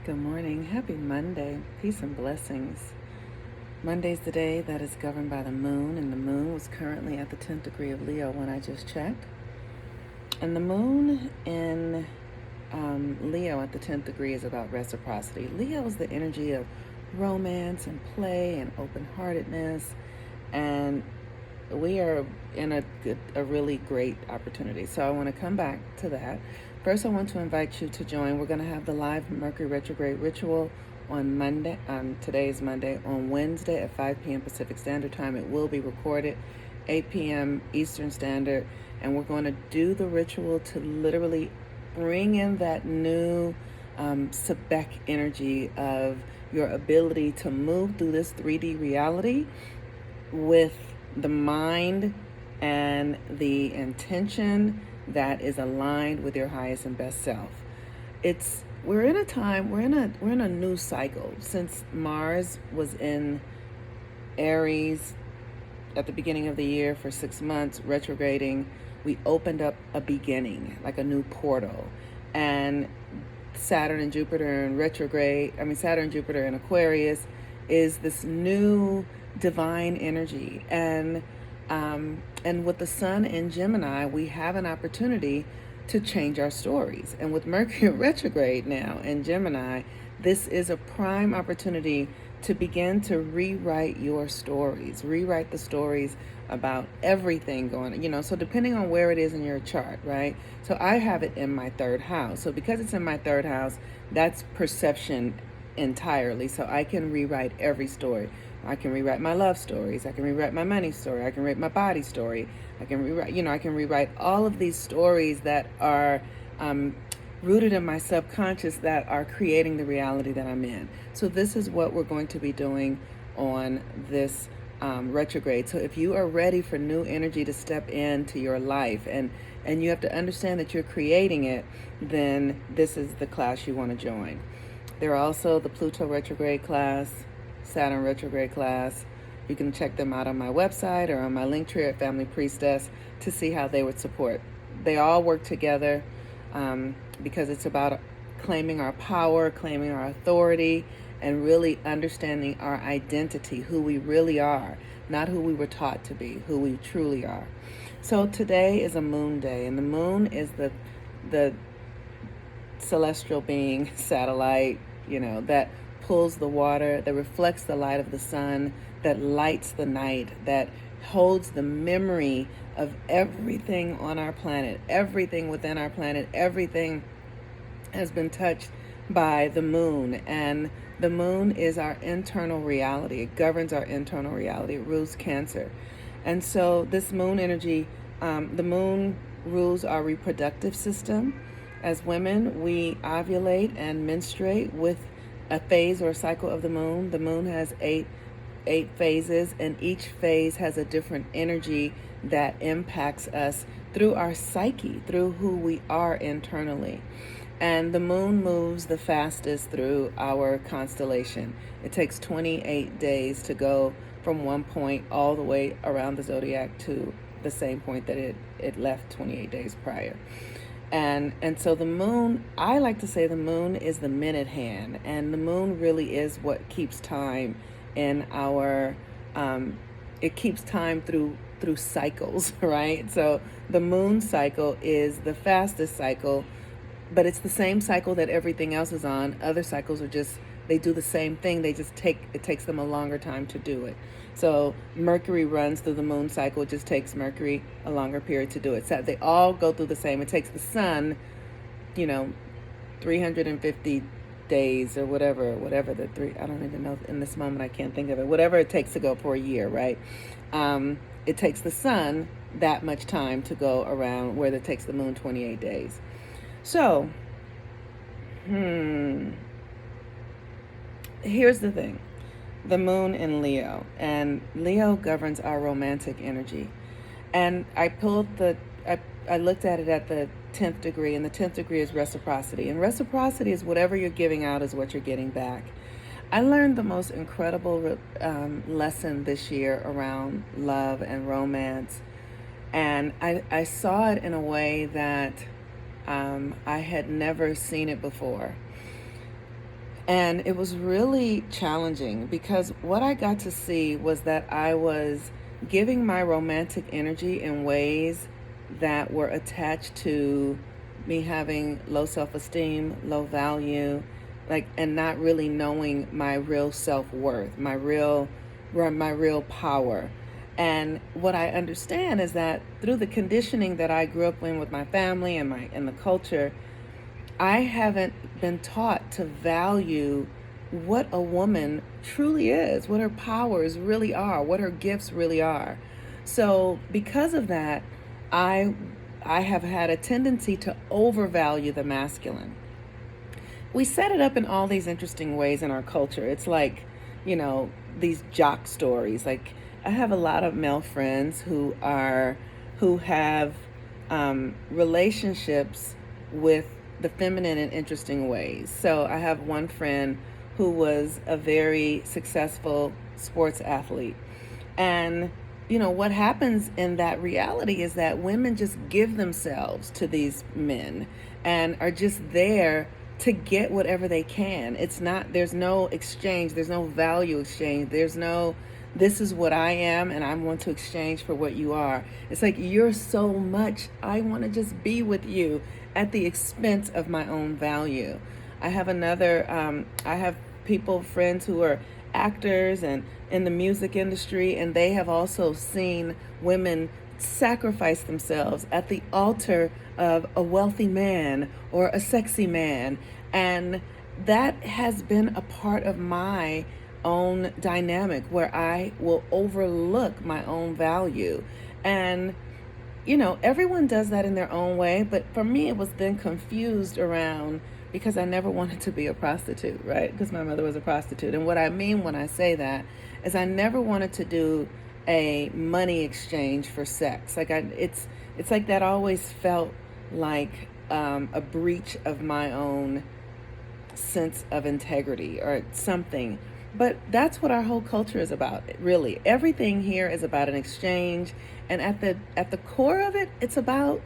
Good morning. Happy Monday. Peace and blessings. Monday's the day that is governed by the moon, and the moon was currently at the 10th degree of Leo when I just checked. And the moon in Leo at the 10th degree is about reciprocity. Leo is the energy of romance and play and open heartedness, and we are in a really great opportunity. So I want to come back to that. First, I want to invite you to join. We're going to have the live Mercury retrograde ritual on Monday. Today is Monday. On Wednesday at 5 p.m. Pacific Standard Time. It will be recorded 8 p.m. Eastern Standard, and we're going to do the ritual to literally bring in that new Sebek energy of your ability to move through this 3D reality with the mind and the intention that is aligned with your highest and best self. We're in a time, we're in a new cycle. Since Mars was in Aries at the beginning of the year for 6 months retrograding, we opened up a beginning, like a new portal. And Saturn, Jupiter in Aquarius is this new divine energy. And with the sun in Gemini, we have an opportunity to change our stories. And with Mercury retrograde now in Gemini, this is a prime opportunity to begin to rewrite your stories, rewrite the stories about everything going on, so depending on where it is in your chart, right? So I have it in my third house. So because it's in my third house, that's perception entirely. So I can rewrite every story. I can rewrite my love stories. I can rewrite my money story. I can rewrite my body story. I can rewrite all of these stories that are rooted in my subconscious that are creating the reality that I'm in. So this is what we're going to be doing on this retrograde. So if you are ready for new energy to step into your life and you have to understand that you're creating it, then this is the class you want to join. There are also the Pluto retrograde class, Saturn retrograde class. You can check them out on my website or on my link tree at Family Priestess to see how they would support. They all work together because it's about claiming our power, claiming our authority, and really understanding our identity, who we really are, not who we were taught to be, who we truly are. So today is a moon day, and the moon is the celestial being, satellite, that pulls the water, that reflects the light of the sun, that lights the night, that holds the memory of everything on our planet, everything within our planet, everything has been touched by the moon. And the moon is our internal reality. It governs our internal reality. It rules Cancer. And so this moon energy, the moon rules our reproductive system. As women, we ovulate and menstruate with a phase or a cycle of the moon. The moon has eight phases, and each phase has a different energy that impacts us through our psyche, through who we are internally. And the moon moves the fastest through our constellation. It takes 28 days to go from one point all the way around the zodiac to the same point that it left 28 days prior. And so the moon, I like to say the moon is the minute hand, and the moon really is what keeps time in our, it keeps time through cycles, right? So the moon cycle is the fastest cycle, but it's the same cycle that everything else is on. Other cycles are just, they do the same thing. It takes them a longer time to do it. So Mercury runs through the moon cycle. It just takes Mercury a longer period to do it. So they all go through the same. It takes the sun, 350 days or whatever I don't even know in this moment, I can't think of it. Whatever it takes to go for a year, right? It takes the sun that much time to go around, where it takes the moon 28 days. So, here's the thing. The moon in Leo, and Leo governs our romantic energy. And I looked at it at the 10th degree, and the 10th degree is reciprocity. And reciprocity is whatever you're giving out is what you're getting back. I learned the most incredible lesson this year around love and romance. And I saw it in a way that I had never seen it before. And it was really challenging because what I got to see was that I was giving my romantic energy in ways that were attached to me having low self-esteem, low value, like, and not really knowing my real self-worth, my real power. And what I understand is that through the conditioning that I grew up in with my family and the culture, I haven't been taught to value what a woman truly is, what her powers really are, what her gifts really are. So because of that, I I have had a tendency to overvalue the masculine. We set it up in all these interesting ways in our culture. It's like, these jock stories. Like, I have a lot of male friends who have relationships with the feminine in interesting ways. So I have one friend who was a very successful sports athlete. And what happens in that reality is that women just give themselves to these men and are just there to get whatever they can. There's no exchange, there's no value exchange, there's no, this is what I am and I want to exchange for what you are. It's like, you're so much, I want to just be with you at the expense of my own value. I have friends who are actors and in the music industry, and they have also seen women sacrifice themselves at the altar of a wealthy man or a sexy man. And that has been a part of my own dynamic where I will overlook my own value. And everyone does that in their own way, but for me, it was then confused around because I never wanted to be a prostitute, right? Because my mother was a prostitute. And what I mean when I say that is I never wanted to do a money exchange for sex. It's like that always felt like a breach of my own sense of integrity or something. But that's what our whole culture is about, really. Everything here is about an exchange, and at the core of it, it's about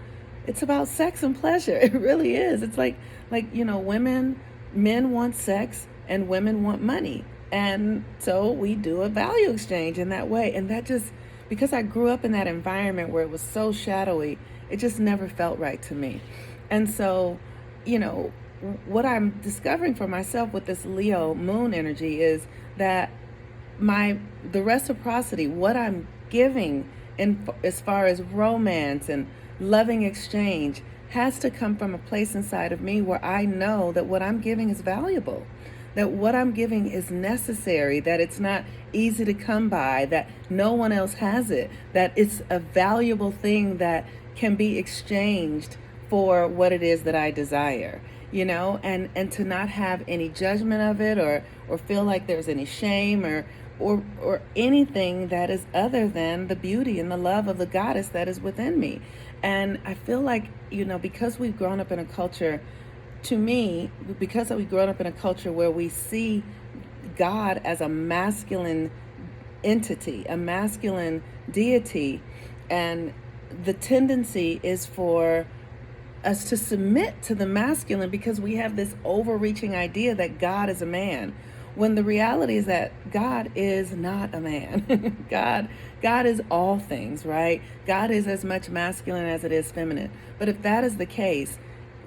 sex and pleasure. It really is. It's like men want sex and women want money, and so we do a value exchange in that way. And that just, because I grew up in that environment where it was so shadowy, it just never felt right to me. And so, what I'm discovering for myself with this Leo moon energy is that the reciprocity, what I'm giving as far as romance and loving exchange, has to come from a place inside of me where I know that what I'm giving is valuable, that what I'm giving is necessary, that it's not easy to come by, that no one else has it, that it's a valuable thing that can be exchanged for what it is that I desire. And to not have any judgment of it or feel like there's any shame or anything that is other than the beauty and the love of the goddess that is within me. And I feel like, because we've grown up in a culture, because we've grown up in a culture where we see God as a masculine entity, a masculine deity, and the tendency is for us to submit to the masculine because we have this overreaching idea that God is a man, when the reality is that God is not a man. God is all things, right? God is as much masculine as it is feminine. But if that is the case,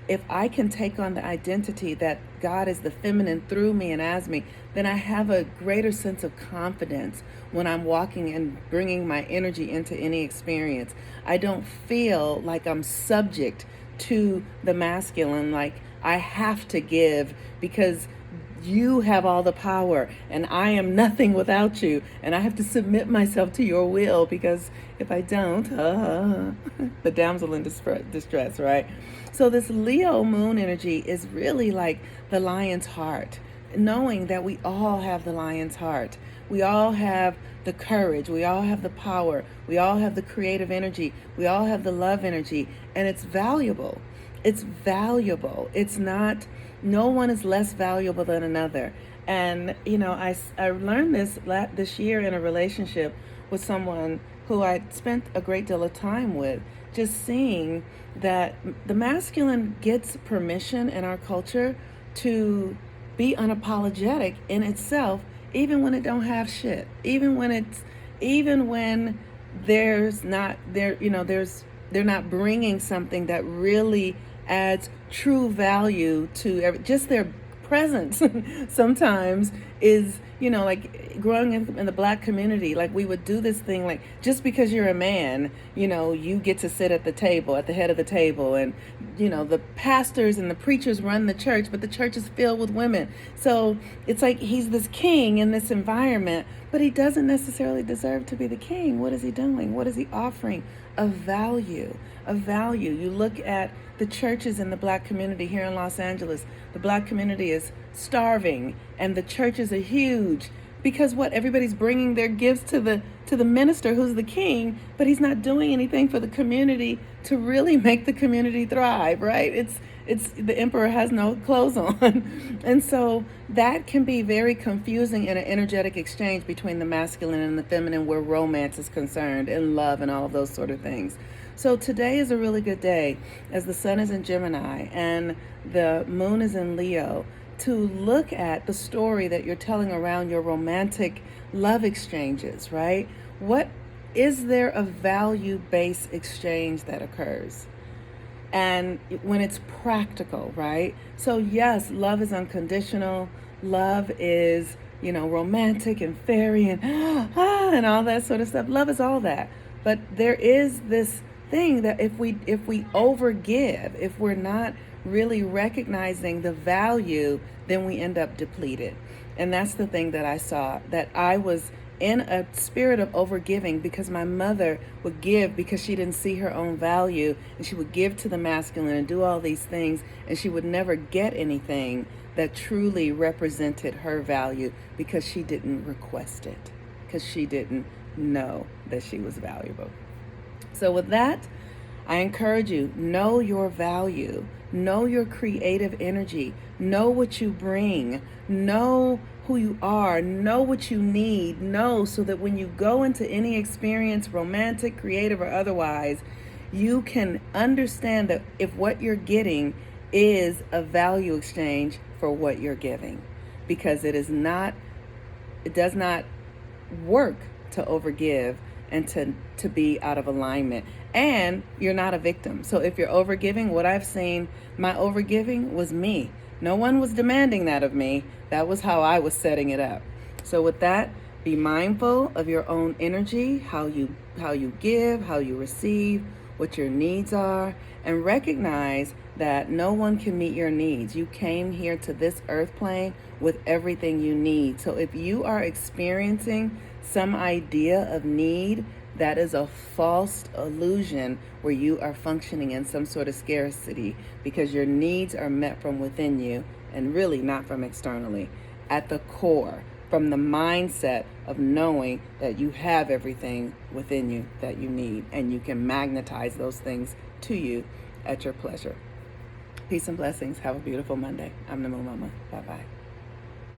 if I can take on the identity that God is the feminine through me and as me, then I have a greater sense of confidence when I'm walking and bringing my energy into any experience. I don't feel like I'm subject to the masculine, like I have to give because you have all the power and I am nothing without you, and I have to submit myself to your will because if I don't, the damsel in distress, right? So this Leo moon energy is really like the lion's heart, knowing that we all have the lion's heart. We all have the courage. We all have the power. We all have the creative energy. We all have the love energy, and it's valuable. It's valuable. It's not, no one is less valuable than another. And, I learned this year in a relationship with someone who I spent a great deal of time with, just seeing that the masculine gets permission in our culture to be unapologetic in itself, even when it don't have shit, even when there's not there you know there's they're not bringing something that really adds true value to just their presence. Sometimes is, like growing in the black community, like we would do this thing, like just because you're a man, you get to sit at the table, at the head of the table, and the pastors and the preachers run the church, but the church is filled with women. So it's like he's this king in this environment, but he doesn't necessarily deserve to be the king. What is he doing? What is he offering? A value. You look at the churches in the black community here in Los Angeles. The black community is starving, and the churches are huge because everybody's bringing their gifts to the minister who's the king, but he's not doing anything for the community to really make the community thrive, right? It's the emperor has no clothes on. And so that can be very confusing in an energetic exchange between the masculine and the feminine, where romance is concerned and love and all of those sort of things. So today is a really good day, as the sun is in Gemini and the moon is in Leo, to look at the story that you're telling around your romantic love exchanges, right? What is there a value-based exchange that occurs? And when it's practical, right? So yes, love is unconditional. Love is, romantic and fairy and and all that sort of stuff. Love is all that. But there is this thing that if we overgive, if we're not really recognizing the value, then we end up depleted. And that's the thing that I saw, that I was in a spirit of overgiving because my mother would give because she didn't see her own value, and she would give to the masculine and do all these things, and she would never get anything that truly represented her value because she didn't request it, because she didn't know that she was valuable. So with that, I encourage you, know your value, know your creative energy, know what you bring, know who you are, know what you need, know so that when you go into any experience, romantic, creative, or otherwise, you can understand that if what you're getting is a value exchange for what you're giving, because it does not work to overgive and to be out of alignment. And you're not a victim. So if you're overgiving, what I've seen, my overgiving was me. No one was demanding that of me. That was how I was setting it up. So with that, be mindful of your own energy, how you give, how you receive, what your needs are, and recognize that no one can meet your needs. You came here to this earth plane with everything you need. So if you are experiencing some idea of need, that is a false illusion where you are functioning in some sort of scarcity, because your needs are met from within you and really not from externally. At the core, from the mindset of knowing that you have everything within you that you need, and you can magnetize those things to you at your pleasure. Peace and blessings. Have a beautiful Monday. I'm the Moon Mama. Bye-bye.